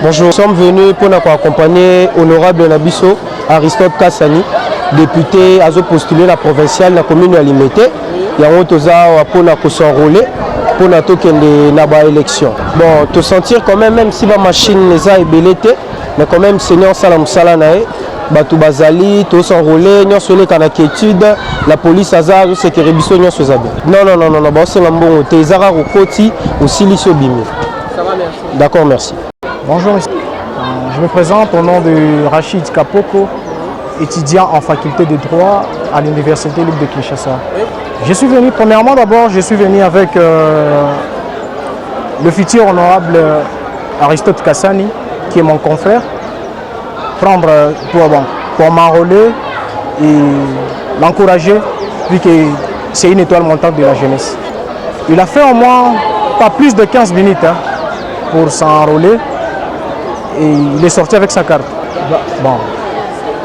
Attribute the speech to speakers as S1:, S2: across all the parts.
S1: Bonjour, nous sommes venus pour nous accompagner Honorable Nabiso Aristote Kassani, député à postuler la provinciale de la commune de Limité. Il y a un autre pour s'enrôler pour la élection. Bon, te sentir quand même si la machine les a ébélité, mais quand même Seigneur Salam Salanae, Batou Bazali, tous s'enrôler, nous sommes les études, la police Azar, c'est que Rebiso nous sommes non, bon, c'est un bon, t'es Zara Rokoti ou Silicio Bimi.
S2: Ça va, merci.
S1: D'accord, merci.
S2: Bonjour, je me présente au nom de Rachid Kapoko, étudiant en faculté de droit à l'Université libre de Kinshasa. Oui. Je suis venu, premièrement d'abord, je suis venu avec le futur honorable Aristote Kassani, qui est mon confrère, pour m'enrôler et l'encourager, vu que c'est une étoile montante de la jeunesse. Il a fait au moins pas plus de 15 minutes pour s'enrôler. Et il est sorti avec sa carte. Bon,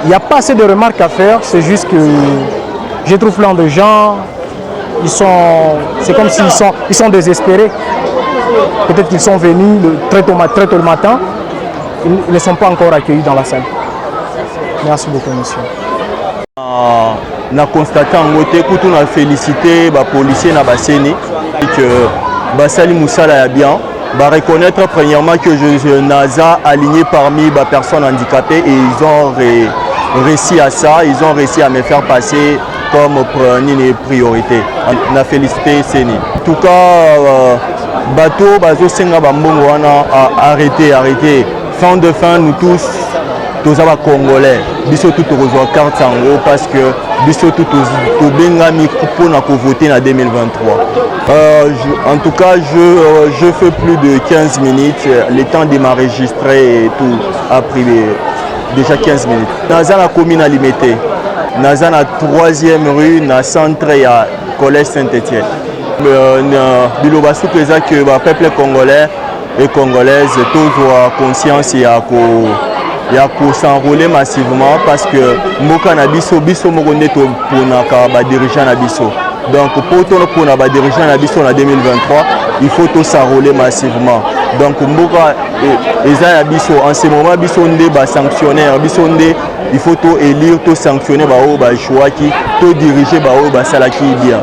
S2: il n'y a pas assez de remarques à faire, c'est juste que je trouve plein de gens, c'est comme s'ils sont désespérés. Peut-être qu'ils sont venus très tôt le matin, ils ne sont pas encore accueillis dans la salle. Merci beaucoup, monsieur.
S3: On a constaté en côté que nous avons félicité les policiers et que Bassali Moussala est bien. Reconnaître premièrement que je NASA aligné parmi les personnes handicapées et ils ont réussi à ça, ils ont réussi à me faire passer comme une priorité. On a félicité Séni. En tout cas, bateau, bazo senga bambongo wana arrêtez. Fin de fin, nous tous, toza ba congolais biso tout tozwa carte sango parce que biso tout tobengami mpona voter en 2023. En tout cas je fais plus de 15 minutes, le temps de m'enregistrer et tout a pris déjà 15 minutes. Naza la commune à Limité, naza na 3e rue na centre ya collège Saint-Étienne. Biloba souple eza que ba peuple congolais et congolaises tozwa conscience ya ko s'enrôler massivement parce que mboka na biso moko nde toponaka ba dirigeant na biso. Donc pour na ba dirigeant na biso na 2023, il faut to s'enrôler massivement. Donc mboka eza ya biso en ce moment biso nde ba sanctionnaire biso nde il faut to élire to sanctionner ba o ba choix qui to diriger ba o ba salaki bien.